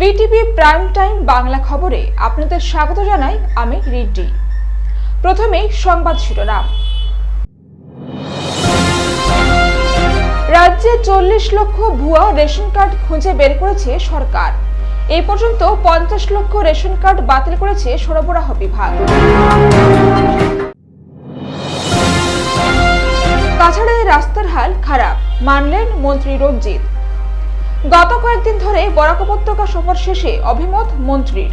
BTV prime time Bangla খবরে আপনাদের স্বাগত জানাই আমি রিড্ডি। প্রথমেই সংবাদ শিরোনাম। রাজ্যে 40 লক্ষ ভুয়া রেশন কার্ড খুঁজে বের করেছে সরকার। এই পর্যন্ত 50 লক্ষ রেশন কার্ড বাতিল করেছে সরবরাহ বিভাগ। কাছাড়ে রাস্তার হাল খারাপ, মানলেন মন্ত্রী রঞ্জিত। গত কয়েকদিন ধরে বরাক উপত্যকা সফর শেষে অভিমত মন্ত্রীর।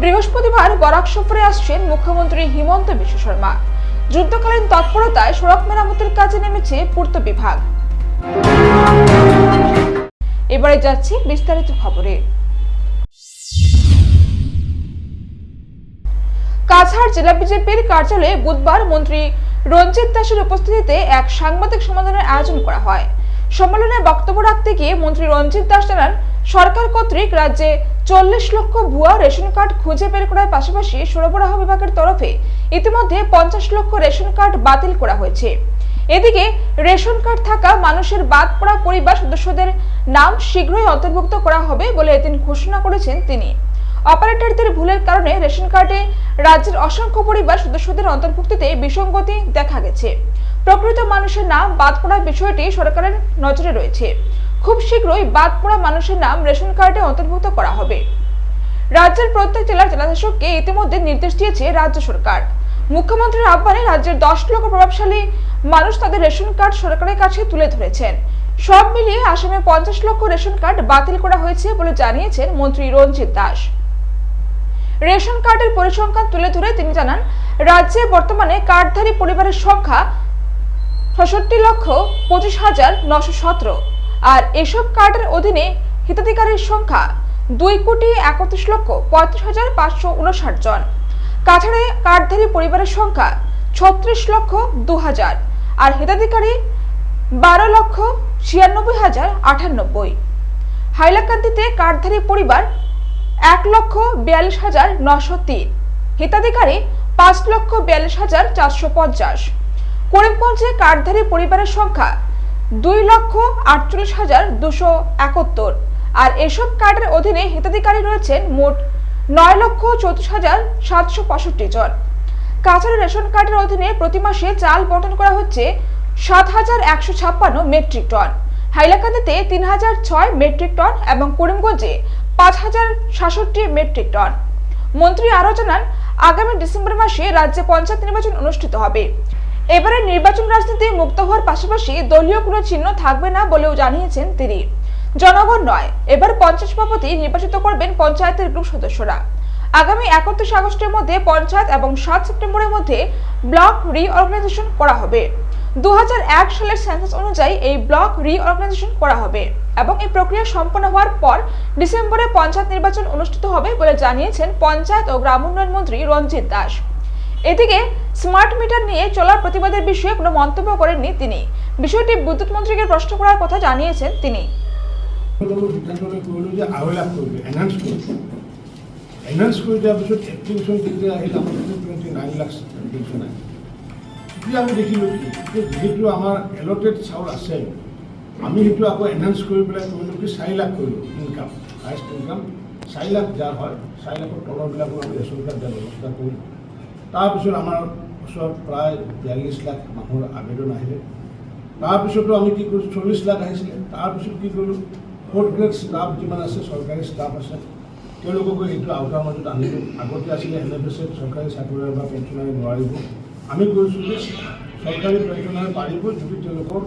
বৃহস্পতিবার বরাক সফরে আসছেন মুখ্যমন্ত্রী হিমন্ত বিশ্ব শর্মা। যুদ্ধকালীন তৎপরতায় সড়ক মেরামতের কাজে নেমেছে পূর্ত বিভাগ। এবারে যাচ্ছি বিস্তারিত খবরে। কাছাড় জেলা বিজেপির কার্যালয়ে বুধবার মন্ত্রী রঞ্জিত দাসের উপস্থিতিতে এক সাংবাদিক সম্মেলনের আয়োজন করা হয়। সম্মেলনে বক্তব্য রাখতে গিয়ে মন্ত্রী রঞ্জিত দাস জানান, সরকার কর্তৃক রাজ্যে 40 লক্ষ ভুয়া রেশন কার্ড খুঁজে বের করার পাশাপাশি সরবরাহ বিভাগের তরফে ইতিমধ্যে 50 লক্ষ রেশন কার্ড বাতিল করা হয়েছে। এদিকে রেশন কার্ড থাকা মানুষের বাদ পড়া পরিবার সদস্যদের নাম শীঘ্রই অন্তর্ভুক্ত করা হবে বলে এদিন ঘোষণা করেছেন তিনি। অপারেটরদের ভুলের কারণে রেশন কার্ডে রাজ্যের অসংখ্য পরিবার সদস্যদের অন্তর্ভুক্তিতে বিসঙ্গতি দেখা গেছে। প্রকৃত মানুষের নাম বাদ পড়ার বিষয়টি সরকারের নজরে রয়েছে। খুব শীঘ্রই বাদ পড়া মানুষের নাম রেশন কার্ডে অন্তর্ভুক্ত করা হবে। রাজ্যের প্রত্যেক জেলার জেলাশাসককে ইতিমধ্যে নির্দেশ দিয়েছে রাজ্য সরকার। মুখ্যমন্ত্রীর আহ্বানে রাজ্যের 10 লক্ষ প্রভাবশালী মানুষ তাদের রেশন কার্ড সরকারের কাছে তুলে ধরেছেন। সব মিলিয়ে আসামে 50 লক্ষ রেশন কার্ড বাতিল করা হয়েছে বলে জানিয়েছেন মন্ত্রী রঞ্জিত দাস। রেশন কার্ডের পরিসংখ্যান তুলে ধরে তিনি জানান, রাজ্যে বর্তমানে কার্ডধারী পরিবারের সংখ্যা 66,25,917 আর এসব কার্ডের অধীনে হিতাধিকারীর সংখ্যা 2,31,35,559 জন। কাছাড়ে কার্ডধারী পরিবারের সংখ্যা 36,02,000 আর হিতাধিকারী 12,96,098। হাইলাকান্দিতে কার্ডধারী পরিবার 1,42,903, হিতাধিকারী 5,42,450। করিমগঞ্জে কার্ডধারী পরিবারের সংখ্যা 2,48,271 আর এসব কার্ডের অধীনে হিতাধিকারী রয়েছেন মোট 9,34,765 জন। কাছাড় রেশন কার্ডের অধীনে প্রতি মাসে চাল বণ্টন করা হচ্ছে 7,156 মেট্রিক টন, হাইলাকান্দিতে 3,006 মেট্রিক টন এবং করিমগঞ্জে 5,066 মেট্রিক টন। মন্ত্রী আরো জানান, আগামী ডিসেম্বর মাসে রাজ্যে পঞ্চায়েত নির্বাচন অনুষ্ঠিত হবে। এবারে নির্বাচন রাজনীতি মুক্ত হওয়ার পাশাপাশি দলীয় কোনো চিহ্ন থাকবে না বলেও জানিয়েছেন তিনি। জনগণ নয়, এবার পঞ্চায়েত সভাপতি নির্বাচিত করবেন পঞ্চায়েতের গ্রুপ সদস্যরা। আগামী 31 আগস্টের মধ্যে পঞ্চায়েত এবং 7 সেপ্টেম্বরের মধ্যে ব্লক রিঅর্গানাইজেশন করা হবে। 2001 সালের সেন্সাস অনুযায়ী এই ব্লক রিঅর্গানাইজেশন করা হবে এবং এই প্রক্রিয়া সম্পন্ন হওয়ার পর ডিসেম্বরে পঞ্চায়েত নির্বাচন অনুষ্ঠিত হবে বলে জানিয়েছেন পঞ্চায়েত ও গ্রাম উন্নয়ন মন্ত্রী রঞ্জিত দাস। এদিকে স্মার্ট মিটার নিয়ে চলার প্রতিবাদের বিষয়ে কোনো মন্তব্য করেননি তিনি। বিষয়টি বিদ্যুৎ মন্ত্রীকে প্রশ্ন করার কথা জানিয়েছেন তিনি। আমি দেখিলোঁ যিহেতু আমাৰ এলটেড চাউল আছে, আমি সেইটো আকৌ এনহান্স কৰি পেলাই কৰিলোঁ কি 4 লাখ কৰিলোঁ ইনকাম, হাইষ্ট ইনকাম 4 লাখ যাৰ হয় 4 লাখৰ তলৰবিলাকক আমি ৰেচন কাৰ্ড দিয়াৰ ব্যৱস্থা কৰিলোঁ। তাৰপিছত আমাৰ ওচৰত প্ৰায় 42 লাখ মানুহৰ আবেদন আহিলে। তাৰপিছতো আমি কি কৰিছোঁ, 40 লাখ আহিছিলে। তাৰপিছত কি কৰিলোঁ, 4th গ্ৰেড ষ্টাফ যিমান আছে, চৰকাৰী ষ্টাফ আছে, তেওঁলোককো সেইটো আওতাৰ মাজত আনিলোঁ। আগতে আছিলে NFSত চৰকাৰী চাকৰি বা পেঞ্চনাৰী নোৱাৰিব। আমি কৈছোঁ যে চৰকাৰী পেঞ্চনাৰ পাৰিব যদি তেওঁলোকৰ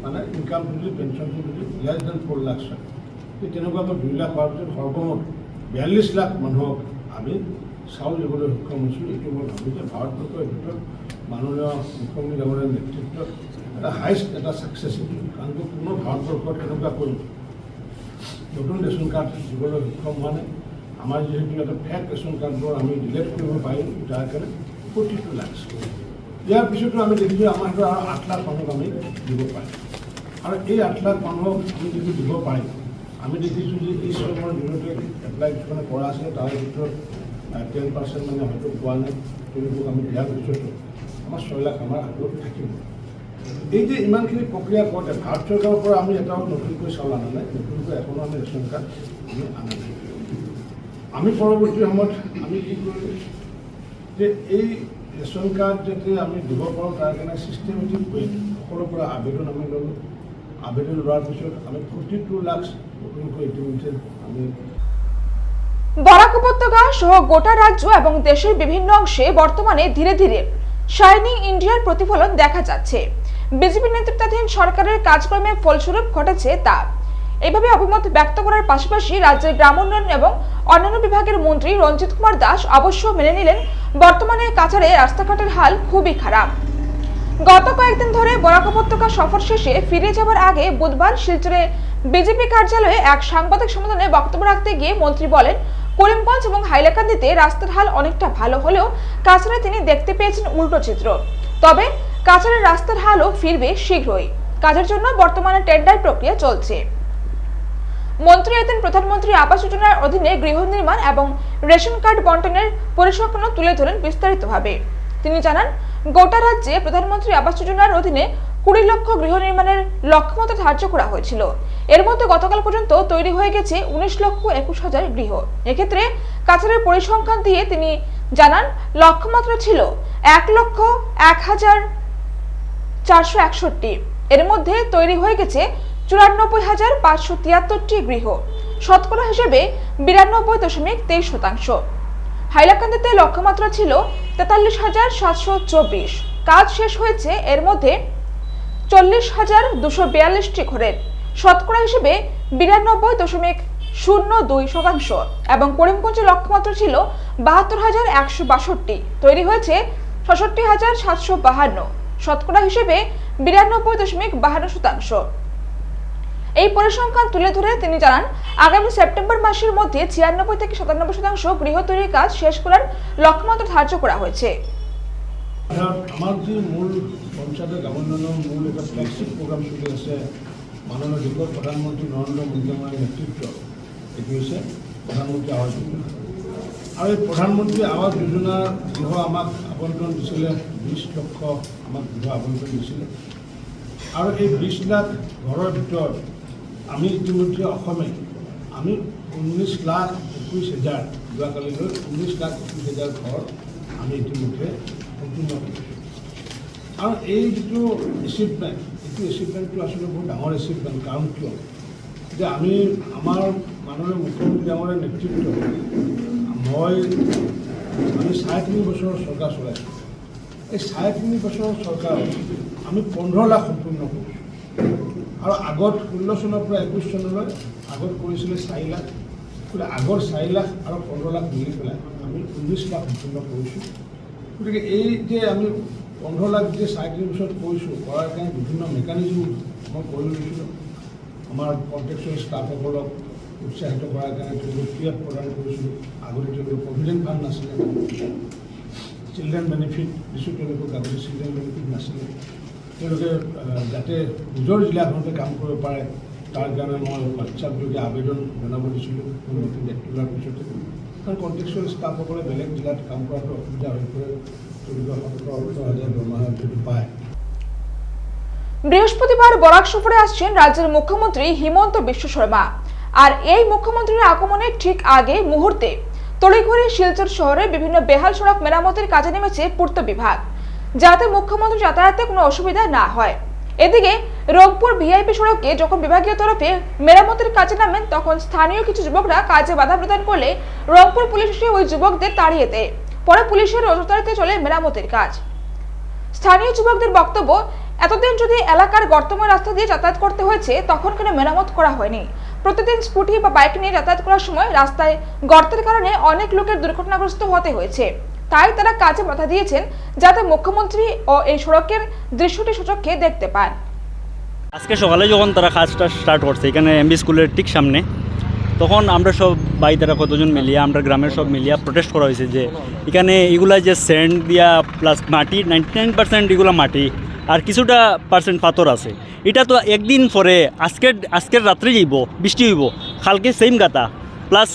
মানে ইনকাম যদি পেঞ্চনটো যদি লেছ দেন 4 লাখ হয়। তেনেকুৱাকৈ 2 লাখ হোৱাৰ পিছত সৰ্বমুঠ 42 লাখ মানুহক আমি চাউল দিবলৈ সক্ষম হৈছোঁ। এইটো মই ভাবোঁ যে ভাৰতবৰ্ষৰ ভিতৰত মাননীয় মুখ্যমন্ত্ৰী ডাঙৰীয়াৰ নেতৃত্বত এটা হাইষ্ট এটা ছাকচেছ এইটো। কাৰণ কোনো ভাৰতবৰ্ষত এনেকুৱাকৈ নতুন ৰেচন কাৰ্ড দিবলৈ সক্ষম হোৱা নাই। আমাৰ যিহেতু এটা ফেক ৰেচন কাৰ্ডবোৰ আমি ডিলেট কৰিব পাৰিম, যাৰ কাৰণে 42 লাখ। ইয়াৰ পিছতো আমি দেখিছোঁ আমাৰ সেইটো আৰু 8 লাখ মানুহক আমি দিব পাৰিম। আৰু এই 8 লাখ মানুহক আমি যদি দিব পাৰিম, আমি দেখিছোঁ যে এই স্কিমৰ জৰিয়তে এপ্লাই কিছুমানে কৰা আছে, তাৰে ভিতৰত 10% মানে হয়তো পোৱা নাই। তেওঁলোকক আমি দিয়াৰ পিছতো আমাৰ 6 লাখ আমাৰ হাতত থাকিব। এই যে ইমানখিনি প্ৰক্ৰিয়া কৰোঁতে ভাৰত চৰকাৰৰ পৰা আমি এটাও নতুনকৈ চাউল অনা নাই, নতুনকৈ এখনো আমি ৰেচন কাৰ্ড আমি অনা নাই। আমি পৰৱৰ্তী সময়ত আমি কি কৰিলোঁ যে এই ৰেচন কাৰ্ড যাতে আমি দিব পাৰোঁ তাৰ কাৰণে ছিষ্টেমেটিক ৱেত সকলোৰ পৰা আবেদন আমি ল'লোঁ। আবেদন লোৱাৰ পিছত আমি 42 লাখ নতুনকৈ ইতিমধ্যে আমি বরাক উপত্যকা সহ গোটা রাজ্য এবং দেশের বিভিন্ন অংশে বর্তমানে ধীরে ধীরে শাইনিং ইন্ডিয়ার প্রতিফলন দেখা যাচ্ছে। বিজেপি নেতৃত্বাধীন সরকারের কাজকর্মে ফলস্বরূপ ঘটেছে তা। এইভাবে অভিমত ব্যক্ত করার পাশাপাশি রাজ্যের গ্রামোন্নয়ন এবং অন্যান্য বিভাগের মন্ত্রী রঞ্জিত কুমার দাস অবশ্য মেনে নিলেন বর্তমানে কাছাড়ে রাস্তাঘাটের হাল খুবই খারাপ। গত কয়েকদিন ধরে বরাক উপত্যকা সফর শেষে ফিরে যাওয়ার আগে বুধবার শিলচরে বিজেপি কার্যালয়ে এক সাংবাদিক সম্মেলনে বক্তব্য রাখতে গিয়ে মন্ত্রী বলেন, করিমগঞ্জ এবং হাইলাকান্দিতে রাস্তার হাল অনেকটা ভালো হলেও কাছাড়ে তিনি দেখতে পেয়েছেন উল্টো চিত্র। তবে কাছাড়ের রাস্তার হালও ফিরবে শীঘ্রই। কাজের জন্য বর্তমানে টেন্ডার প্রক্রিয়া চলছে। মন্ত্রী এদিন প্রধানমন্ত্রী আবাস যোজনার অধীনে গৃহ নির্মাণ এবং রেশন কার্ড বন্টনের পরিসংখ্যান তুলে ধরেন বিস্তারিতভাবে। তিনি জানান, গোটা রাজ্যে প্রধানমন্ত্রী আবাস যোজনার অধীনে 20 লক্ষ গৃহ নির্মাণের লক্ষ্যমাত্রা ধার্য করা হয়েছিল। এর মধ্যে গতকাল পর্যন্ত তৈরি হয়ে গেছে 19,21,000 গৃহ। এক্ষেত্রে কাছাড়ের পরিসংখ্যান দিয়ে তিনি জানান, লক্ষ্যমাত্রা ছিল 1,01,461। এর মধ্যে তৈরি হয়ে গেছে 94,573টি গৃহ, শতকরা হিসেবে 92.23%। হাইলাকান্দিতে লক্ষ্যমাত্রা ছিল 43,724। কাজ শেষ হয়েছে এর মধ্যে 40,242টি ঘরের, শতকরা হিসেবে 92.02%। এবং করিমগঞ্জের লক্ষ্যমাত্রা ছিল 72,162। তৈরি হয়েছে 66,752, শতকরা হিসেবে 92.52%। এই পরিসংখ্যান তুলে ধরে তিনি জানান, আগামী সেপ্টেম্বর মাসের মধ্যে 96 থেকে 97% গৃহ তৈরির কাজ শেষ করার লক্ষ্যমাত্রা ধার্য করা হয়েছে। আমার যে মূল পঞ্চায়েত গ্রামোন্নয়নের মূল একটা ফ্ল্যাগশিপ প্রোগ্রাম চলি আছে মাননীয় দেশৰ প্ৰধানমন্ত্ৰী নৰেন্দ্ৰ মোদী ডাঙৰীয়াৰ নেতৃত্ব, এইটো হৈছে প্ৰধানমন্ত্ৰী আৱাস যোজনা। আৰু এই প্ৰধানমন্ত্ৰী আৱাস যোজনাৰ গৃহ আমাক আবণ্টন দিছিলে, 20 লক্ষ আমাক গৃহ আবণ্টন দিছিলে। আৰু এই 20 লাখ ঘৰৰ ভিতৰত আমি ইতিমধ্যে অসমে আমি 19,21,000 যোৱাকালিলৈ 19,21,000 ঘৰ আমি ইতিমধ্যে সম্পূৰ্ণ কৰিছোঁ। আৰু এই যিটো এচিভমেণ্ট, এইটো এচিভমেণ্টটো আচলতে বহুত ডাঙৰ এচিভমেণ্ট। কাৰণ কিয় যে আমি আমাৰ মাননীয় মুখ্যমন্ত্ৰী ডাঙৰীয়াৰ নেতৃত্বত আমি 3.5 বছৰৰ চৰকাৰ চলাইছোঁ। এই 3.5 বছৰৰ চৰকাৰত আমি 15 লাখ সম্পূৰ্ণ কৰিছোঁ। আৰু আগত 16 চনৰ পৰা 21 চনলৈ আগত কৰিছিলে 4 লাখ। গতিকে আগৰ 4 লাখ আৰু 15 লাখ মিলি পেলাই আমি 19 লাখ সম্পূৰ্ণ কৰিছোঁ। গতিকে এই যে আমি 15 লাখ যে 3.5 বছৰত কৰিছোঁ, কৰাৰ কাৰণে বিভিন্ন মেকানিজম মই কৰি লৈছিলোঁ। আমাৰ কণ্ট্ৰেকচুৱেল ষ্টাফসকলক উৎসাহিত কৰাৰ কাৰণে তেওঁলোকক PF প্ৰদান কৰিছিলোঁ। আগতে তেওঁলোকৰ প্ৰভিডেণ্ট ফাণ্ড নাছিলে, চিলড্ৰেন বেনিফিট দিছোঁ তেওঁলোকক, আগতে চিলড্ৰেন বেনিফিট নাছিলে। তেওঁলোকে যাতে নিজৰ জিলাখনতে কাম কৰিব পাৰে তাৰ কাৰণে মই হোৱাটছআপযোগে আবেদন জনাব দিছিলোঁ। নতুন দায়িত্ব লোৱাৰ পিছতে কাৰণ কণ্ট্ৰেকচুৱেল ষ্টাফসকলে বেলেগ জিলাত কাম কৰাটো অসুবিধা হৈ পৰে, তেওঁলোকে 17,000 দৰমহা যদি পায়। বৃহস্পতিবার বরাক সফরে আসছেন রাজ্যের মুখ্যমন্ত্রী হিমন্ত বিশ্ব শর্মা। আর এই মুখ্যমন্ত্রীর আগমনের ঠিক আগে মুহূর্তে তড়িঘড়ি শিলচর শহরে বিভিন্ন বেহাল সড়ক মেরামতের কাজে নেমেছে পূর্ত বিভাগ, যাতে মুখ্যমন্ত্রী যাতায়াতে কোনো অসুবিধা না হয়। এদিকে রংপুর ভিআইপি সড়কে যখন বিভাগীয় তরফে মেরামতের কাজে নামেন, তখন স্থানীয় কিছু যুবকরা কাজে বাধা প্রদান করলে রংপুর পুলিশ এসে ওই যুবকদের তাড়িয়ে দেয়। পরে পুলিশের নজরদারিতে চলে মেরামতের কাজ। স্থানীয় যুবকদের বক্তব্য, এতদিন যদি এলাকার গর্তময় রাস্তা দিয়ে যাতায়াত করতে হয়েছে, তখন কেন মেরামত করা হয়নি? প্রতিদিন স্কুটি বা বাইক নিয়ে যাতায়াত করার সময় রাস্তায় গর্তের কারণে অনেক লোকের দুর্ঘটনাগ্রস্ত হতে হয়েছে। তাই তারা কাজে বাধা দিয়েছেন, যাতে মুখ্যমন্ত্রী ও এই সড়কের দৃশ্যটি সচক্ষে দেখতে পান। আজকে সকালে যখন তারা কাজটা স্টার্ট করছে এখানে এমবি স্কুলের ঠিক সামনে, তখন আমরা সব বাইদারা কতজন মিলিয়ে, আমরা গ্রামের সব মিলিয়া প্রোটেস্ট করা হয়েছে যে এখানে এগুলা যে স্যান্ড দিয়া প্লাস মাটি 99% এগুলা মাটি আর কিছুটা পার্সেন্ট পাথর আছে। এটা তো একদিন পরে আজকের রাত্রে যাইব, বৃষ্টি হইব, কালকে সেম গাতা প্লাস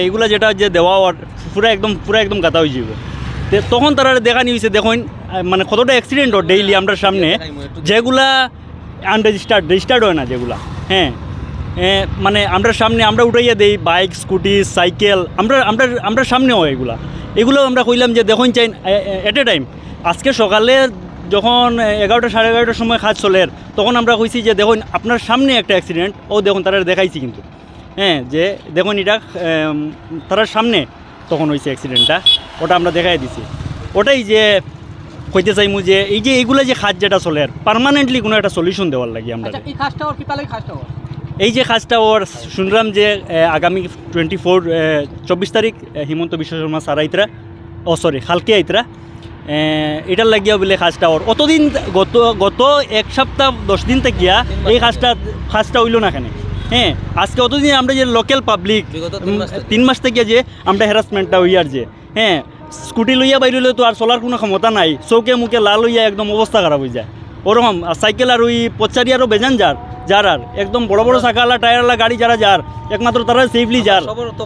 এগুলা যেটা যে দেওয়া পুরা একদম গাতা হয়ে যাব। তখন তারা দেখানি হয়েছে দেখুন মানে কতটা অ্যাক্সিডেন্ট হয় ডেইলি আমরা সামনে, যেগুলা রেজিস্টার্ড হয় না যেগুলা। হ্যাঁ মানে আমরা সামনে আমরা উঠাইয়া দেই বাইক স্কুটি সাইকেল, আমরা সামনে হয় এগুলো আমরা কইলাম যে দেখুন চাই এট এ টাইম। আজকে সকালে যখন 11টা সাড়ে 11টার সময় কাজ চলের, তখন আমরা কইছি যে দেখুন আপনার সামনে একটা অ্যাক্সিডেন্ট, ও দেখুন তারা দেখাইছি কিন্তু। হ্যাঁ যে দেখুন এটা তার সামনে তখন হয়েছে অ্যাক্সিডেন্টটা, ওটা আমরা দেখাই দিছি। ওটাই যে কইতে চাইমু যে এই যে এইগুলো যে কাজ যেটা চলের পার্মানেন্টলি কোনো একটা সলিউশন দেওয়ার লাগে আমরা। এই কাজটা ওর কিতালে কাজটা ওর এই যে কাজটা ওর শুনলাম যে আগামী 24 তারিখ হিমন্ত বিশ্ব শর্মা স্যার আইতরা, কালকে আইতরা, এটার লাগিয়া বলে কাজটা ওর অতদিন গত 1 সপ্তাহ 10 দিন থেকিয়া এই কাজটা হইল না কেন। হ্যাঁ আজকে অতদিন আমরা যে লোকাল পাবলিক 3 মাস থেকে যে আমরা হ্যারাসমেন্টটা হইয়ার যে, হ্যাঁ স্কুটি লইয়া বাইরে হইলে তো আর চলার কোনো ক্ষমতা নাই, চৌকে মুখে লাল হইয়া একদম অবস্থা খারাপ হয়ে যায় ওরকম। সাইকেল আর ওই পচারি আরও বেজান যার আর একদম বড় বড় চাকালা টায়ারওয়ালা গাড়ি যার একমাত্র তারা সেফলি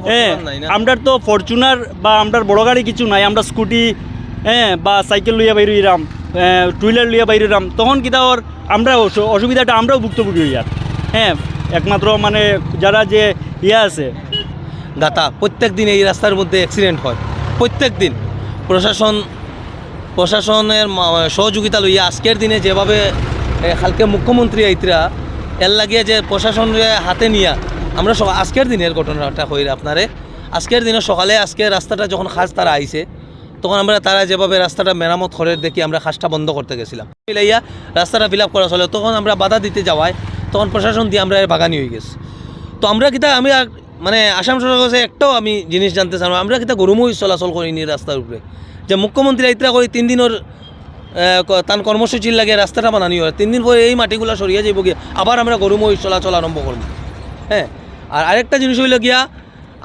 হ্যাঁ আমরার তো ফরচুনার বা আমরার বড় গাড়ি কিছু নাই, আমরা স্কুটি হ্যাঁ বা সাইকেল লইয়া বাইরে হইলাম, টু হুইলার লইয়া বাইরে হইলাম, তখন কিতা ওর আমরা অসুবিধাটা আমরাও ভুক্তভোগী হইয়ার। হ্যাঁ একমাত্র মানে যারা যে আছে দাতা প্রত্যেক দিন এই রাস্তার মধ্যে অ্যাক্সিডেন্ট হয়, প্রত্যেক দিন। প্রশাসনের সহযোগিতা লইয়া আজকের দিনে যেভাবে কালকে মুখ্যমন্ত্রী আইতরা এর লাগিয়ে যে প্রশাসনের হাতে নিয়ে আমরা আজকের দিনের ঘটনাটা হইলে আপনারে আজকের দিনে সকালে আজকে রাস্তাটা যখন খাস তারা আইছে, তখন আমরা তারা যেভাবে রাস্তাটা মেরামত করে দেখি আমরা খাসটা বন্ধ করতে গেছিলাম, মিলাইয়া রাস্তাটা ফিল আপ করা চলে, তখন আমরা বাধা দিতে যাওয়ায় তখন প্রশাসন দিয়ে আমরা বাগানি হয়ে গেছি। তো আমরা কিতা আমি মানে আসাম সরকারের কাছে একটাও আমি জিনিস জানতে চাই, আমরা কিতা গরুমই চলাচল করিনি রাস্তার উপরে, যে মুখ্যমন্ত্রী আইতরা করে 3 দিনের তার কর্মসূচির লাগে রাস্তাটা বানানি হয়, 3 দিন পরে এই মাটিগুলো সরিয়ে যাইব গিয়ে আবার আমরা গরুমই চলাচল আরম্ভ করব। হ্যাঁ আর আরেকটা জিনিস হইল গিয়া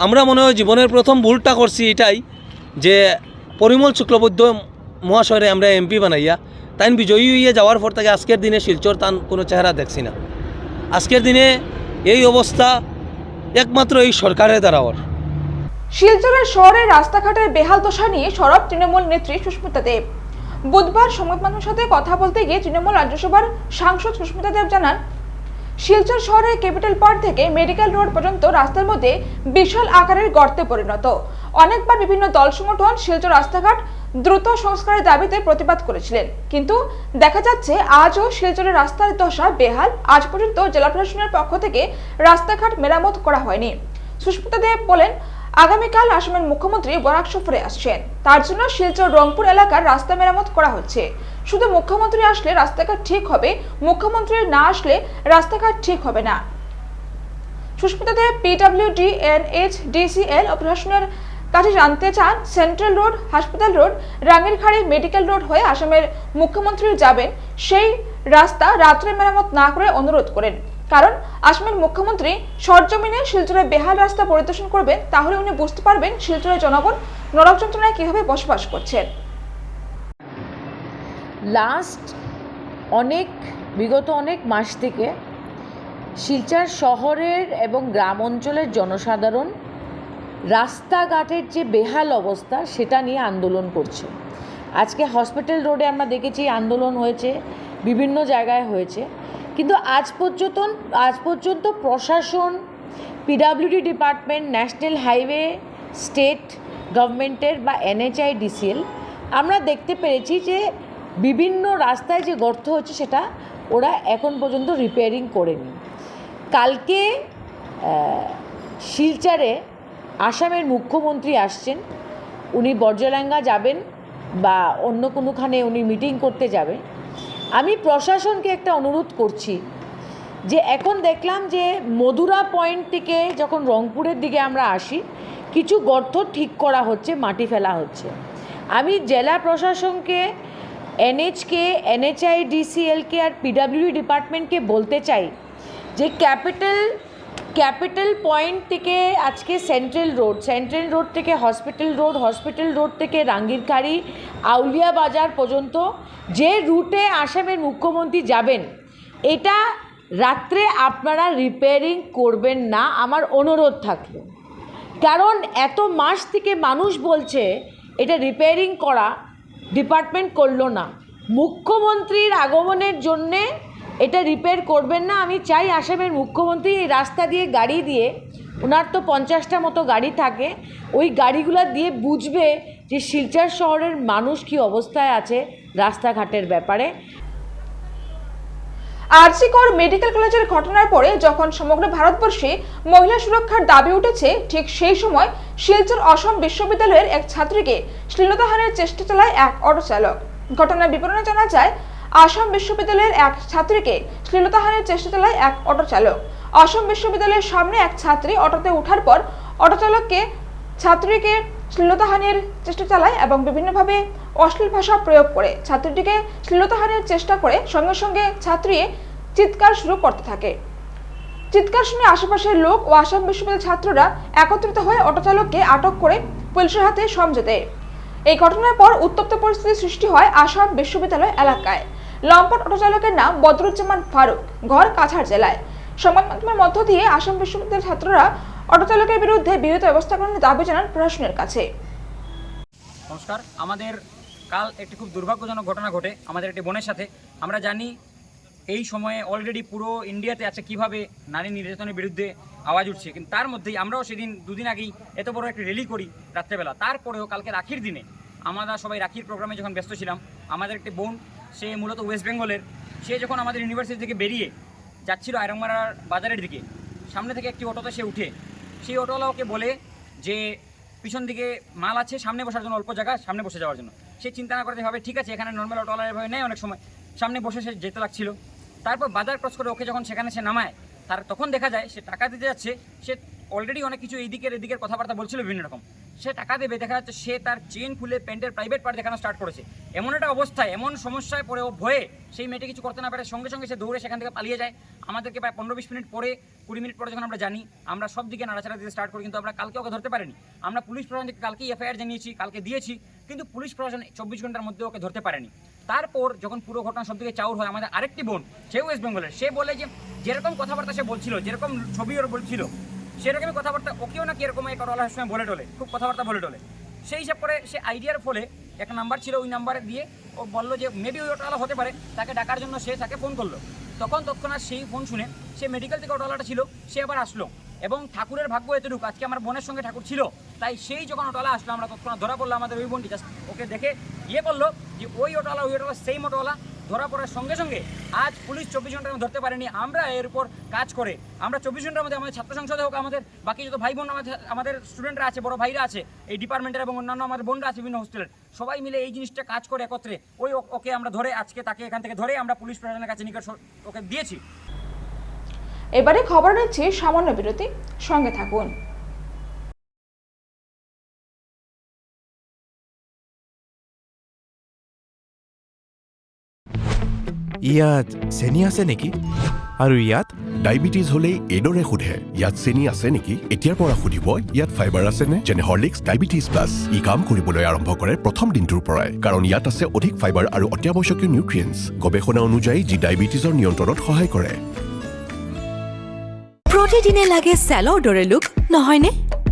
আমরা মনে হয় জীবনের প্রথম ভুলটা করছি এটাই যে পরিমল শুক্লবৈদ্য মহাশয়রে আমরা এমপি বানাইয়া তাই বিজয়ী হইয়া যাওয়ার পর থেকে আজকের দিনে শিলচর তান কোনো চেহারা দেখছি না। আজকের দিনে এই অবস্থা একমাত্র এই সরকারের দ্বারা ওর। শিলচরের শহরের রাস্তাঘাটের বেহাল দশা নিয়ে সরব তৃণমূল নেত্রী সুস্মিতা দেব। বুধবার সংবাদ মাধ্যমের সাথে কথা বলতে গিয়ে তৃণমূল রাজ্যসভার সাংসদ সুস্মিতা দেব জানান, শিলচর শহরের ক্যাপিটাল পার্ক থেকে মেডিকেল রোড পর্যন্ত রাস্তার মধ্যে বিশাল আকারের গর্তে পরিণত। অনেকবার বিভিন্ন দল সংগঠন শিলচর রাস্তাঘাট দ্রুত সংস্কারের দাবিতে প্রতিবাদ করেছিলেন, কিন্তু দেখা যাচ্ছে আজও শিলচরের রাস্তার দশা বেহাল। আজ পর্যন্ত জেলা প্রশাসনের পক্ষ থেকে রাস্তাঘাট মেরামত করা হয়নি। সুস্মিতা দেব বলেন, আগামীকাল আসামের মুখ্যমন্ত্রী বরাক সফরে আসছেন, তার জন্য শিলচর রংপুর এলাকার রাস্তা মেরামত করা হচ্ছে। শুধু মুখ্যমন্ত্রী আসলে রাস্তাঘাট ঠিক হবে, মুখ্যমন্ত্রী না আসলে রাস্তাঘাট ঠিক হবে না। সুস্মিতা দেব পিডব্লিউডি NHDCL প্রশাসনের কাছে জানতে চান, সেন্ট্রাল রোড, হাসপাতাল রোড, রাঙ্গিরখাড়ি মেডিকেল রোড হয়ে আসামের মুখ্যমন্ত্রী যাবেন, সেই রাস্তা রাত্রে মেরামত না করে অনুরোধ করেন। কারণ আসামের মুখ্যমন্ত্রী সরজমিনে শিলচরের বেহাল রাস্তা পরিদর্শন করবেন, তাহলে উনি বুঝতে পারবেন শিলচরের জনগণ নরক যন্ত্রণায় কিভাবে বসবাস করছেন। বিগত অনেক মাস থেকে শিলচর শহরের এবং গ্রাম অঞ্চলের জনসাধারণ রাস্তাঘাটের যে বেহাল অবস্থা সেটা নিয়ে আন্দোলন করছে। আজকে হসপিটাল রোডে আমরা দেখেছি আন্দোলন হয়েছে, বিভিন্ন জায়গায় হয়েছে, কিন্তু আজ পর্যন্ত প্রশাসন, PWD department, national highway, state গভর্নমেন্টের বা NHIDCL আমরা দেখতে পেরেছি যে বিভিন্ন রাস্তায় যে গর্ত হচ্ছে সেটা ওরা এখন পর্যন্ত রিপেয়ারিং করেনি। কালকে শিলচরে আসামের মুখ্যমন্ত্রী আসছেন, উনি বর্জলাঙ্গা যাবেন বা অন্য কোনোখানে উনি মিটিং করতে যাবেন। আমি প্রশাসনকে একটা অনুরোধ করছি যে এখন দেখলাম যে মধুরা পয়েন্ট থেকে যখন রংপুরের দিকে আমরা আসি, কিছু গর্ত ঠিক করা হচ্ছে, মাটি ফেলা হচ্ছে। আমি জেলা প্রশাসনকে, NHকে, NHIDCLকে আর পিডব্লিউডি ডিপার্টমেন্টকে বলতে চাই যে ক্যাপিটাল পয়েন্ট থেকে আজকে সেন্ট্রাল রোড থেকে হসপিটাল রোড থেকে রাঙ্গিরখাড়ি, আউলিয়া বাজার পর্যন্ত যে রুটে আসামের মুখ্যমন্ত্রী যাবেন, এটা রাত্রে আপনারা রিপেয়ারিং করবেন না, আমার অনুরোধ থাকলো। কারণ এত মাস থেকে মানুষ বলছে এটা রিপেয়ারিং করা ডিপার্টমেন্ট করলো না। মুখ্যমন্ত্রীর আগমনের জন্যে এটা রিপেয়ার করবেন না। আমি চাই আসামের মুখ্যমন্ত্রী এই রাস্তা দিয়ে গাড়ি দিয়ে, ওনার তো 50টা মতো গাড়ি থাকে, ওই গাড়িগুলো দিয়ে বুঝবে যে শিলচর শহরের মানুষ কী অবস্থায় আছে রাস্তাঘাটের ব্যাপারে। আরজিকর মেডিকেল কলেজের ঘটনার পরে যখন সমগ্র ভারতবর্ষে মহিলা সুরক্ষার দাবি উঠেছে, ঠিক সেই সময় শিলচর অসম বিশ্ববিদ্যালয়ের এক ছাত্রীকে শ্লীলতাহানির চেষ্টা চালায় এক অটো চালক। ঘটনার বিবরণে জানা যায়, আসাম বিশ্ববিদ্যালয়ের এক ছাত্রীকে শ্লীলতাহানির চেষ্টা চালায় এক অটো চালক। অসম বিশ্ববিদ্যালয়ের সামনে এক ছাত্রী অটোতে ওঠার পর অটো চালককে ছাত্রীকে শ্লীলতাহানির চেষ্টা চালায় এবং বিভিন্নভাবে অশ্লীল ভাষা প্রয়োগ করে ছাত্রীটিকে শ্লীলতাহানির চেষ্টা করে সঙ্গে সঙ্গে ছাত্রী চিৎকার শুরু করতে থাকে। চিৎকার শুনে আশেপাশের লোক ও আসাম বিশ্ববিদ্যালয়ের ছাত্ররা একত্রিত হয়ে অটো চালককে আটক করে পুলিশের হাতে সমঝে দেয়। এই ঘটনার পর উত্তপ্ত পরিস্থিতি সৃষ্টি হয় আসাম বিশ্ববিদ্যালয় এলাকায়। লম্পট অটো চালকের নাম বদরুজ্জামান ফারুক, ঘর কাছাড় জেলায়। সংবাদ মাধ্যমের মধ্য দিয়ে আসাম বিশ্ববিদ্যালয়ের ছাত্ররা অটো চালকের বিরুদ্ধে বিহিত ব্যবস্থা গ্রহণের দাবি জানান প্রশাসনের কাছে। নমস্কার। আমাদের কাল একটি খুব দুর্ভাগ্যজনক ঘটনা ঘটে আমাদের একটি বোনের সাথে। আমরা জানি এই সময়ে অলরেডি পুরো ইন্ডিয়াতে আছে কিভাবে নারী নির্যাতনের বিরুদ্ধে আওয়াজ উঠছে, কিন্তু তার মধ্যেই আমরাও সেদিন দুদিন আগেই এত বড় একটি র্যালি করি রাত্রেবেলা। তারপরেও কালকে রাখির দিনে আমরা সবাই রাখির প্রোগ্রামে যখন ব্যস্ত ছিলাম, আমাদের একটি বোন, সে মূলত ওয়েস্ট বেঙ্গলের, সে যখন আমাদের ইউনিভার্সিটি থেকে বেরিয়ে যাচ্ছিল আয়রংমারার বাজারের দিকে, সামনে থেকে একটি অটোতে সে উঠে, সেই অটোওয়ালা ওকে বলে যে পিছন দিকে মাল আছে, সামনে বসার জন্য অল্প জায়গা, সামনে বসে যাওয়ার জন্য। সে চিন্তা না করতে ভাবে ঠিক আছে, এখানে নর্মাল অটোওয়ালা এভাবে নেয় অনেক সময়, সামনে বসে সে যেতে লাগছিল। তারপর বাজার ক্রস করে ওকে যখন সেখানে সে নামায়, তার তখন দেখা যায় সে টাকা দিতে যাচ্ছে, সে অলরেডি অনেক কিছু এদিকের কথাবার্তা বলছিল বিভিন্ন রকম। সে টাকা দেবে, দেখা যাচ্ছে সে তার চেন খুলে প্যান্টের প্রাইভেট পার্ট দেখানো স্টার্ট করেছে। এমন একটা অবস্থায়, এমন সমস্যায় পড়ে ও ভয়ে সেই মেয়েটি কিছু করতে না পারে, সঙ্গে সঙ্গে সে দৌড়ে সেখান থেকে পালিয়ে যায়। আমাদেরকে প্রায় 15-20 মিনিট পরে, 20 মিনিট পরে যখন আমরা জানি, আমরা সব দিকে নাড়াচাড়া দিতে স্টার্ট করি, কিন্তু আমরা কালকে ওকে ধরতে পারিনি। আমরা পুলিশ প্রশাসন থেকে কালকেই এফআইআর জানিয়েছি, কালকে দিয়েছি, কিন্তু পুলিশ প্রশাসন 24 ঘন্টার মধ্যে ওকে ধরতে পারেনি। তারপর যখন পুরো ঘটনা সব দিকে চাউর হয়, আমাদের আরেকটি বোন, সে ওয়েস্ট বেঙ্গলের, সে বলে যে যেরকম কথাবার্তা সে বলছিল, যেরকম ছবি ওর বলছিল, সেরকমই কথাবার্তা ওকেও নাকি এরকম এক অটোওয়ালার সময় বলে টলে, খুব কথাবার্তা বলে টলে। সেই হিসাব করে সে আইডিয়ার ফলে একটা নাম্বার ছিল, ওই নাম্বারে দিয়ে ও বললো যে মেবি ওই অটোওয়ালা হতে পারে, তাকে ডাকার জন্য সে তাকে ফোন করলো। তখন তৎক্ষণাৎ সেই ফোন শুনে সে মেডিকেল থেকে অটোওয়ালাটা ছিল, সে আবার আসলো। এবং ঠাকুরের ভাগ্য এতটুকু, আজকে আমার বোনের সঙ্গে ঠাকুর ছিল, তাই সেই যখন অটোওয়ালা আসলো, আমরা তৎক্ষণাৎ ধরা পড়লো। আমাদের ওই বোনটি জাস্ট ওকে দেখে করলো যে ওই অটোওয়ালা সেই অটোওয়ালা। ধরা পড়ার সঙ্গে সঙ্গে আজ পুলিশ 24 ঘন্টার মধ্যে ধরতে পারেনি। আমরা এর উপর কাজ করে আমরা 24 ঘন্টার মধ্যে আমাদের ছাত্র সংসদে হোক, আমাদের বাকি যত ভাই বোন আমাদের স্টুডেন্টরা আছে, বড় ভাইরা আছে এই ডিপার্টমেন্টের, এবং অন্যান্য আমাদের বোনরা আছে বিভিন্ন হোস্টেলের, সবাই মিলে এই জিনিসটা কাজ করে একত্রে ওকে আমরা ধরে, আজকে তাকে এখান থেকে ধরে আমরা পুলিশ প্রশাসনের কাছে নিকট ওকে দিয়েছি। এবারে খবর নিচ্ছি সামান্য বিরতি, সঙ্গে থাকুন। ইয়াত চেনি আছে নেকি? আৰু ইয়াত ডায়েবেটিছ হ'লেই এইদৰে সোধে, ইয়াত চেনি আছে নেকি? এতিয়াৰ পৰা সুধিব ইয়াত ফাইবাৰ আছেনে? যেনে হৰলিক্স ডায়েবেটিছ প্লাছ। ই কাম কৰিবলৈ আৰম্ভ কৰে প্ৰথম দিনটোৰ পৰাই, কাৰণ ইয়াত আছে অধিক ফাইবাৰ আৰু অত্যাৱশ্যকীয় নিউট্ৰিয়েণ্টছ, গৱেষণা অনুযায়ী যি ডায়েবেটিছৰ নিয়ন্ত্ৰণত সহায় কৰে। প্ৰতিদিনে লাগে চেলৰ দৰে লুক, নহয়নে?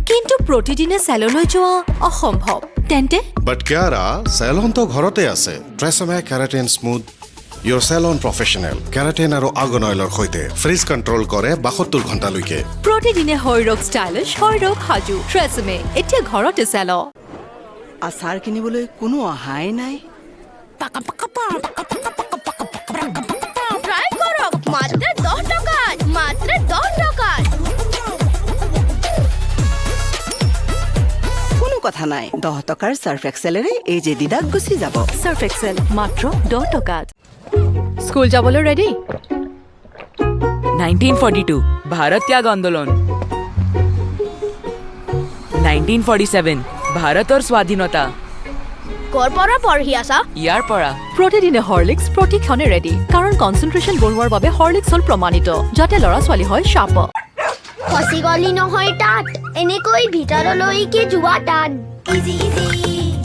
কিন্তু প্ৰতিদিনে চেললৈ যোৱা অসম্ভৱ। তেন্তে বাট কিয়াৰা, চেলনটো ঘৰতে আছে। ট্ৰেছমে কেৰাটিন স্মুথ ইয়ৰ চেলন প্ৰফেশ্যনেল। কেৰাটিন আৰু আৰ্গন অইলৰ সৈতে ফ্ৰিজ কণ্ট্ৰল কৰে 72 ঘণ্টালৈকে। প্ৰতিদিনে শৰীৰক ষ্টাইলিছ, শৰীৰক সাজু। ট্ৰেছমে এতিয়া ঘৰতে চেল। আচাৰ কিনিবলৈ কোনো অহাই নাই। ট্রাই করক মাত্র 10 টাকা, মাত্র 10 টাকা। কোনো কথা নাই, 10 টকাৰ সাৰ্ফ এক্সেলেৰে এই যে দিদাক গুচি যাব। সাৰ্ফ এক্সেল মাত্ৰ 10 টকাত। স্কুল যাবলৈ ৰেডি? 1942 ভাৰত ত্যাগ আন্দোলন, 1947 ভাৰতৰ স্বাধীনতা। কৰ পৰা পঢ়ি আছা? ইয়াৰ পৰা। প্ৰতিদিনে হৰলিক্স প্ৰতিক্ষণে ৰেডি, কাৰণ কনচেন্ট্ৰেশ্যন বঢ়োৱাৰ বাবে হৰলিক্স হ'ল প্ৰমাণিত, যাতে ল'ৰা ছোৱালী হয় শাৰ্প। ফসি গলি নহয় তাত, এনেকৈ ভিতৰলৈকে যোৱা টান। ইজি ইজি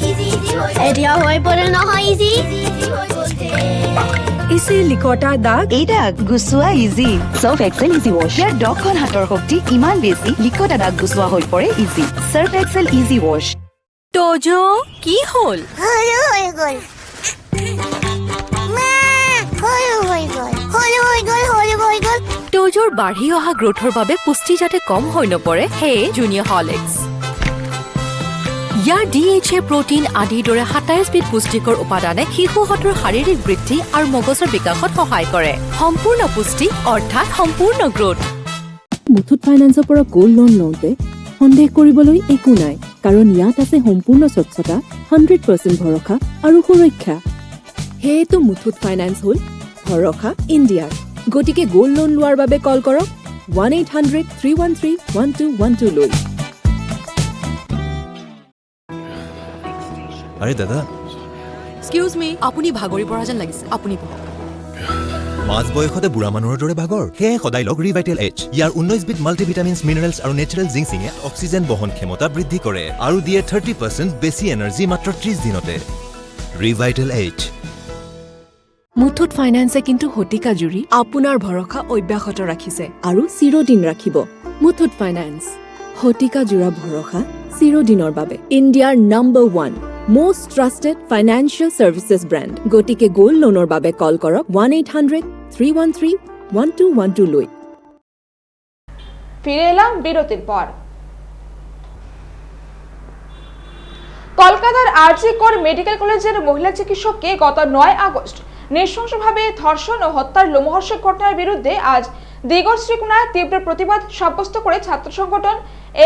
ইজি ইজি এতিয়া হৈ পৰে নহয় ইজি ইজি হৈ গৈছে। ইজি লিকটা দাগ, এই দাগ গুচোৱা easy. Surf Excel easy wash. ইয়াৰ 10খন হাতৰ শক্তি ইমান বেছি, লিকটা দাগ গুচোৱা হৈ পৰে easy. Surf Excel easy wash. তোজো কি হল? হলু হয়ে গল মা, হলু হয়ে গল হলু হয়ে গল হলু হয়ে গল। তোজোৰ বাঢ়ি অহা গ্ৰোথৰ বাবে পুষ্টি যাতে কম হৈ নপৰে সেয়ে জুনিয়ৰ হৰলিক্স। ইয়াৰ DHA প্ৰটিন আদিৰ দৰে 27 বিধ পুষ্টিকৰ উপাদানে শিশুহঁতৰ শাৰীৰিক বৃদ্ধি আৰু মগজৰ বিকাশত সহায় কৰে। সম্পূৰ্ণ পুষ্টি অৰ্থাৎ সম্পূৰ্ণ গ্ৰোথ। মুথুত ফাইনেন্সৰ পৰা গোল্ড লোন লওঁতে সন্দেহ কৰিবলৈ একো নাই, কাৰণ ইয়াত আছে সম্পূৰ্ণ স্বচ্ছতা, 100% ভৰসা আৰু সুৰক্ষা। সেয়েতো মুথুত ফাইনেন্স হ'ল ভৰসা ইণ্ডিয়াৰ। গতিকে গোল্ড লোন লোৱাৰ বাবে কল কৰক 1-800-313-1212 লৈ। আৰে দাদা, এক্সকিউজ মি, আপুনি ভাগৰি পৰা যেন লাগিছে, আপুনি বহক। মাজ বয়সতে বুঢ়া মানুহৰ দৰে ভাগৰ, সেয়ে সদায় লগ ৰিভাইটেল এইচ। ইয়াৰ 19 বিধ মাল্টিভিটামিনছ, মিনাৰেলছ আৰু নেচাৰেল জিংচিঙে অক্সিজেন বহন ক্ষমতা বৃদ্ধি কৰে আৰু দিয়ে 30% বেছি এনাৰ্জি মাত্ৰ 30 দিনতে। ৰিভাইটেল এইচ। মুথুত ফাইনেন্সে কিন্তু শতিকা জুৰি আপোনাৰ ভৰসা অব্যাহত ৰাখিছে আৰু চিৰদিন ৰাখিব। মুথুত ফাইনেন্স, শতিকা জোৰা ভৰসা চিৰদিনৰ বাবে। ইণ্ডিয়াৰ number 1 most trusted financial services brand. গতিকে গোল্ড লোনৰ বাবে কল কৰক 1-800-313-1212 লৈ। ফিরে এলাম বিরতির পর। কলকাতার আরজি কর মেডিকেল কলেজের মহিলা চিকিৎসককে গত 9 আগস্ট নৃশংসভাবে ধর্ষণ ও হত্যার লোমহর্ষক ঘটনার বিরুদ্ধে আজ দিগর শ্রীকোনায় তীব্র প্রতিবাদ সাব্যস্ত করে ছাত্র সংগঠন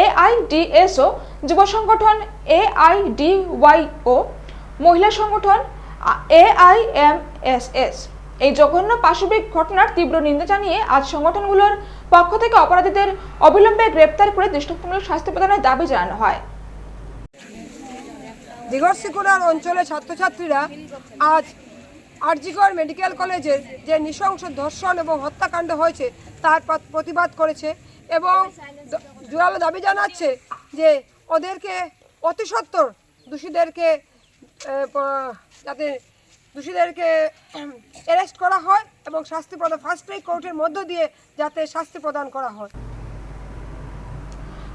AIDSO, যুব সংগঠন AIDYO, মহিলা সংগঠন AIMSS। এই জঘন্য পাশবিক ঘটনার তীব্র নিন্দা জানিয়ে আজ সংগঠনগুলোর পক্ষ থেকে অপরাধীদের অবিলম্বে গ্রেপ্তার করে দৃষ্টান্তমূলক শাস্তি প্রদানের দাবি জানানো হয়। দিগর শ্রীকোনার অঞ্চলে ছাত্রছাত্রীরা আজ আরজিকর মেডিকেল কলেজের যে নৃশংস ধর্ষণ এবং হত্যাকাণ্ড হয়েছে তার প্রতিবাদ করেছে এবং জোরালো দাবি জানাচ্ছে যে ওদেরকে অতি সত্বর দোষীদেরকে যাতে অ্যারেস্ট করা হয় এবং শাস্তি প্রদান ফাস্ট ট্র্যাক কোর্টের মধ্য দিয়ে যাতে শাস্তি প্রদান করা হয়।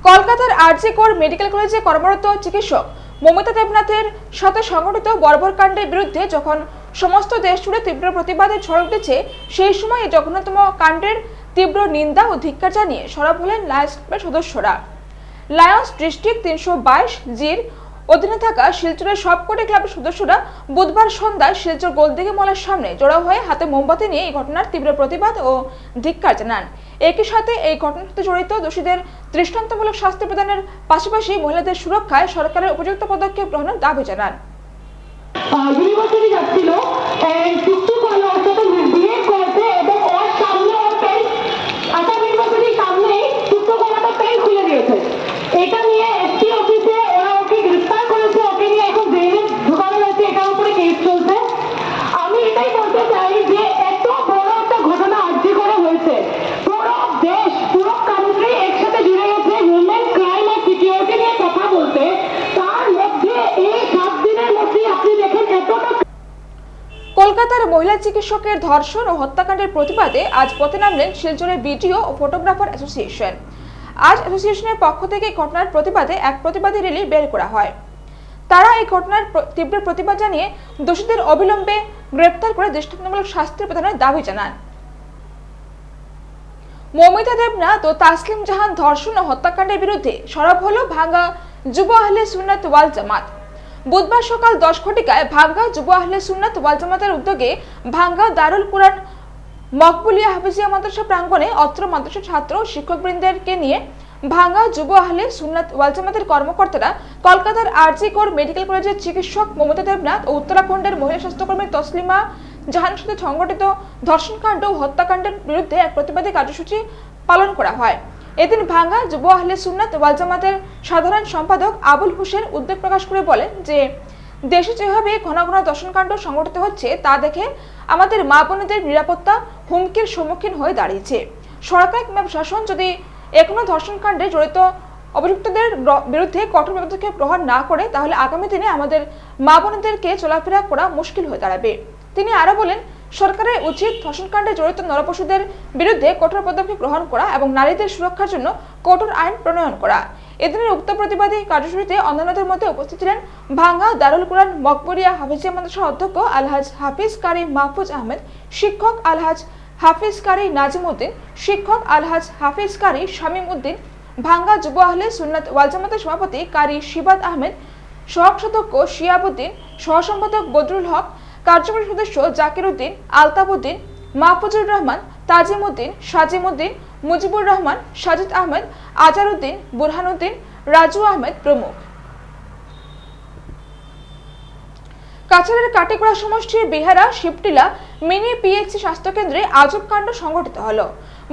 কলকাতার আরজি কর মেডিকেল কলেজে কর্মরত চিকিৎসক মমিতা দেবনাথের সাথে সংঘটিত বর্বরকাণ্ডের বিরুদ্ধে যখন সমস্ত দেশ জুড়ে তীব্র প্রতিবাদের ঝড় উঠেছে, সেই সময় এই জঘন্যতম কাণ্ডের তীব্র নিন্দা ও ধিক্কার জানিয়ে সরব হলেন লায়ন্স ক্লাবের সদস্যরা। লায়ন্স ডিস্ট্রিক্ট 322 জির অধীনে থাকা শিলচরের সবকটি ক্লাবের সদস্যরা বুধবার সন্ধ্যায় শিলচর গোলদিঘি মলের সামনে জড়ো হয়ে হাতে মোমবাতি নিয়ে এই ঘটনার তীব্র প্রতিবাদ ও ধিক্কার জানান। একই সাথে এই ঘটনার সাথে জড়িত দোষীদের দৃষ্টান্তমূলক শাস্তি প্রদানের পাশাপাশি মহিলাদের সুরক্ষায় সরকারের উপযুক্ত পদক্ষেপ গ্রহণের দাবি জানান। এটা নিয়ে এসপি অফিসে ওরা ওকে গ্রেফতার করেছে, ওকে নিয়ে এখন জেলে ঢোকানো হয়েছে, এটার উপরে কেস চলছে। আমি এটাই বলতে চাই যে এত বড় একটা ঘটনা আজকে করা হয়েছে, পুরো দেশ পুরো কান্ট্রি একসাথে জুড়ে গেছে হিউম্যান ক্রাইম আর সিকিউরিটি নিয়ে কথা বলতে। তার মধ্যে এই 7 দিনের মধ্যে আপনি দেখেন এতটা। কলকাতার মহিলা চিকিৎসকের ধর্ষণ ও হত্যাকাণ্ডের প্রতিবাদে আজ পথে নামলেন শিলচরের ভিডিও ও ফটোগ্রাফার অ্যাসোসিয়েশন। আজ অ্যাসোসিয়েশনের পক্ষ থেকে ঘটনার প্রতিবাদে এক প্রতিবাদী র্যালি বের করা হয়। তারা এই ঘটনার তীব্র প্রতিবাদ জানিয়ে দোষীদের অবিলম্বে গ্রেপ্তার করে দৃষ্টান্তমূলক শাস্তি প্রদানের দাবি জানান। মমিতা দেবনাথ ও তাসলিম জাহান ধর্ষণ ও হত্যাকাণ্ডের বিরুদ্ধে সরব হল ভাঙ্গা যুব আহলে সুন্নাত ওয়াল জামাত। বুধবার সকাল 10 ঘটিকায় ভাঙ্গা যুব আহলে সুন্নাত ওয়াল জামাতের উদ্যোগে ভাঙ্গা দারুল কুরআন মকবুলিয়া হাফিজিয়া মাদ্রাসা প্রাঙ্গণে অত্র মাদ্রাসার ছাত্র ও শিক্ষকবৃন্দেরকে নিয়ে ভাঙ্গা যুব আহলে সুন্নাত ওয়াল জামাতের কর্মকর্তারা কলকাতার আরজি কর মেডিকেল কলেজের চিকিৎসক মমিতা দেবনাথ ও উত্তরাখণ্ডের মহিলা স্বাস্থ্যকর্মী তসলিমা জাহানের সাথে সংঘটিত ধর্ষণকাণ্ড ও হত্যাকাণ্ডের বিরুদ্ধে এক প্রতিবাদী কার্যসূচি পালন করা হয়। এদিন ভাঙ্গা যুব আহলে সুন্নাত ওয়াল জামাতের সাধারণ সম্পাদক আবুল হোসেন উদ্বেগ প্রকাশ করে বলেন যে দেশে যেভাবে ঘন ঘন ধর্ষণকাণ্ড সংঘটিত হচ্ছে তা দেখে আমাদের মা বোনদের নিরাপত্তা হুমকির সম্মুখীন হয়ে দাঁড়িয়েছে। সরকার কিংবা প্রশাসন যদি এখনো ধর্ষণকাণ্ডে জড়িত অভিযুক্তদের বিরুদ্ধে কঠোর পদক্ষেপ গ্রহণ না করে তাহলে আগামী দিনে আমাদের মা বোনদেরকে চলাফেরা করা মুশকিল হয়ে দাঁড়াবে। তিনি আরো বলেন, সরকারের উচিত ধর্ষণকাণ্ডে জড়িত নরপশুদের বিরুদ্ধে কঠোর পদক্ষেপ গ্রহণ করা এবং নারীদের সুরক্ষার জন্য কঠোর আইন প্রণয়ন করা। এদিনের উক্ত প্রতিবাদী কার্যসূচিতে অন্যান্যদের মধ্যে উপস্থিত ছিলেন ভাঙ্গা দারুল কুরআন মকবরিয়া হাফিজিয়া মাদ্রাসার অধ্যক্ষ আলহাজ হাফিজ কারি মাহফুজ আহমেদ, শিক্ষক আলহাজ হাফিজ কারি নাজিম উদ্দিন, শিক্ষক আলহাজ হাফিজ কারি শামীম উদ্দিন, ভাঙ্গা যুব আহলে সুন্নাত ওয়াল জামাতের সভাপতি কারি শিবাদ আহমেদ, সহসদস্য শিয়াবুদ্দিন, সহসম্পাদক বদরুল হক, কার্যকরী সদস্য জাকির উদ্দিন, আলতাব উদ্দিন, মাহফুজুর রহমান, তাজিম উদ্দিন, সাজিম উদ্দিন, মুজিবুর রহমান, সাজিদ আহমেদ, আজার উদ্দিন, বুরহান উদ্দিন, রাজু আহমেদ প্রমুখ। কাছাড়ের কাটিগড়া সমষ্টির বিহারা শিবটিলা মিনি পিএইচসি স্বাস্থ্যকেন্দ্রে আজব কাণ্ড সংঘটিত হলো।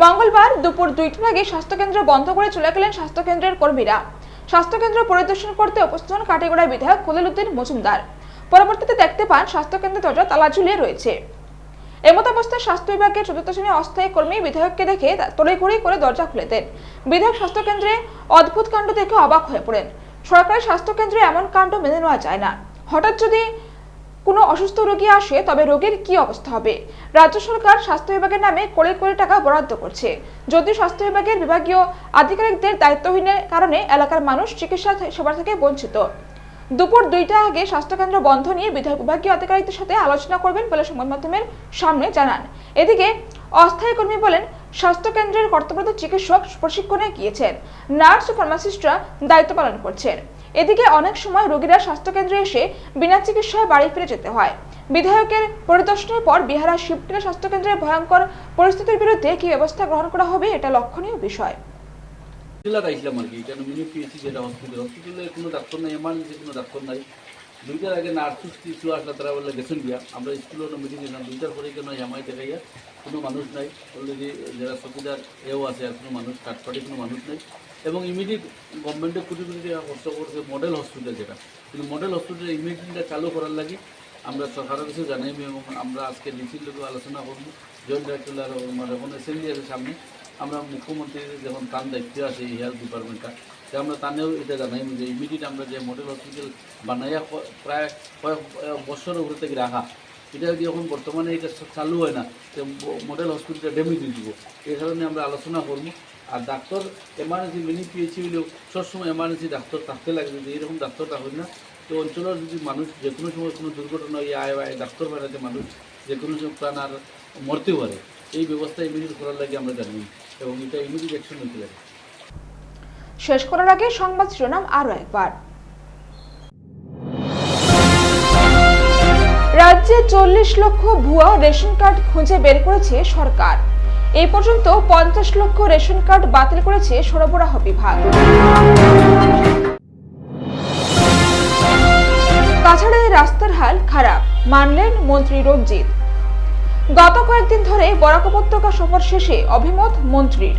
মঙ্গলবার দুপুর 2টার আগে স্বাস্থ্যকেন্দ্র বন্ধ করে চলে গেলেন স্বাস্থ্যকেন্দ্রের কর্মীরা। স্বাস্থ্যকেন্দ্র পরিদর্শন করতে উপস্থিত হন কাটিগড়া বিধায়ক খলিল উদ্দিন মজুমদার। পরবর্তীতে দেখতে পান স্বাস্থ্যকেন্দ্রের দরজা তালা ঝুলিয়ে রয়েছে। এমত অবস্থায় স্বাস্থ্য বিভাগের চতুর্থ শ্রেণীর অস্থায়ী কর্মী বিধায়ককে দেখে তড়িঘড়ি করে দরজা খুলে দেন। বিধায়ক স্বাস্থ্যকেন্দ্রে অদ্ভুত কাণ্ড দেখে অবাক হয়ে পড়েন। সরকারি স্বাস্থ্যকেন্দ্রে এমন কাণ্ড মেনে নেওয়া যায় না। হঠাৎ যদি কোনো অসুস্থ রোগী আসে তবে রোগীর কি অবস্থা হবে? রাজ্য সরকার স্বাস্থ্য বিভাগের নামে কোটি কোটি টাকা বরাদ্দ করছে, যদিও স্বাস্থ্য বিভাগের বিভাগীয় আধিকারিকদের দায়িত্বহীনের কারণে এলাকার মানুষ চিকিৎসা সেবা থেকে বঞ্চিত। দুপুর 2টার আগে স্বাস্থ্যকেন্দ্র বন্ধ নিয়ে বিধায়ক বিভাগীয় আধিকারিকদের সাথে আলোচনা করবেন বলে সংবাদ মাধ্যমের সামনে জানান। এদিকে অস্থায়ী কর্মী বলেন, স্বাস্থ্যকেন্দ্রের কর্তব্যরত চিকিৎসক প্রশিক্ষণে গিয়েছেন, নার্স ও ফার্মাসিস্টরা দায়িত্ব পালন করছেন। এদিকে অনেক সময় রোগীরা স্বাস্থ্যকেন্দ্রে এসে বিনা চিকিৎসায় বাড়ি ফিরে যেতে হয়। বিধায়কের পরিদর্শনের পর বিহারা শিবটিলা স্বাস্থ্যকেন্দ্রের ভয়ঙ্কর পরিস্থিতির বিরুদ্ধে কি ব্যবস্থা গ্রহণ করা হবে, এটা লক্ষণীয় বিষয়। আইসলাম আর কি, কেন মিনি পিএইচসি যেটা হসপিটালে কোনো ডাক্তার নাই, এমার্জেন্সি কোনো ডাক্তার নাই। 2টার আগে নার্স কিছু আসলে তারা বললে গেছেন গিয়া, আমরা স্কুলের মিটিং গেছিলাম। 2টার পরে কেন জামাই দেখাইয়া কোনো মানুষ নাই, অলরেডি যারা চকিদার এও আছে আর কোনো মানুষ কাঠপাটি কোনো মানুষ নেই। এবং ইমিডিয়েট গভর্নমেন্টে কোটি কোটি টাকা খরচ করছে মডেল হসপিটাল যেটা, কিন্তু মডেল হসপিটাল ইমিডিয়েটটা চালু করার লাগে আমরা সরকারের কিছু জানাইব এবং আমরা আজকে ডিসির লোক আলোচনা করবো। জয়েন্ট ডাইরেক্টর যখন অ্যাসেম্বলি আছে সামনে, আমরা মুখ্যমন্ত্রীর যখন তার দায়িত্ব আছে এই হেলথ ডিপার্টমেন্টটা, যে আমরা তানেও এটা জানাইব যে ইমিডিয়েট আমরা যে মডেল হসপিটাল বানাইয়া প্রায় কয়েক বছরের উপরে থেকে রাখা, এটা যদি এখন বর্তমানে এটা চালু হয় না, মডেল হসপিটালটা ড্যামেজ হয়ে যাব। এই কারণে আমরা আলোচনা করবো। আর ডাক্তার এমার্জেন্সি মিনি পিএইচসি হলেও সবসময় এমার্জেন্সি ডাক্তার থাকতে লাগবে, যে এরকম ডাক্তার থাকবে না। তো অঞ্চলের যদি মানুষ যে কোনো সময় কোনো দুর্ঘটনা আয় ডাক্তার বাড়াতে মানুষ যে কোনো সময় প্রাণ আর মরতেও পারে, এই ব্যবস্থা ইমিডিয়েট করার লাগে আমরা জানি এবং এটা ইমিডিয়েট অ্যাকশন নিতে লাগে। শেষ করার আগে সংবাদ শিরোনাম আরো একবার। রাজ্যে 40 লক্ষ ভুয়া রেশন কার্ড খুঁজে বের করেছে সরকার। এই পর্যন্ত 50 লক্ষ রেশন কার্ড বাতিল করেছে সরবরাহ বিভাগ। কাছাড়ে রাস্তার হাল খারাপ, মানলেন মন্ত্রী রঞ্জিত। গত কয়েকদিন ধরে বরাক উপত্যকা সফর শেষে অভিমত মন্ত্রীর।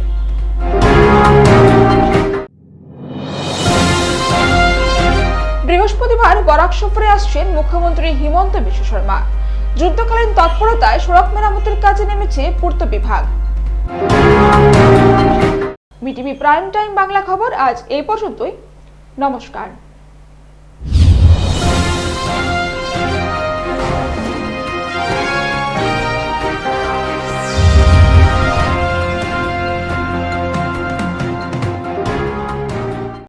বৃহস্পতিবার বরাক সফরে আসছেন মুখ্যমন্ত্রী হিমন্ত বিশ্ব শর্মা। যুদ্ধকালীন তৎপরতায় সড়ক মেরামতের কাজে নেমেছে পূর্ত বিভাগ। বিটিভি প্রাইম টাইম বাংলা খবর আজ এই পর্যন্তই। নমস্কার।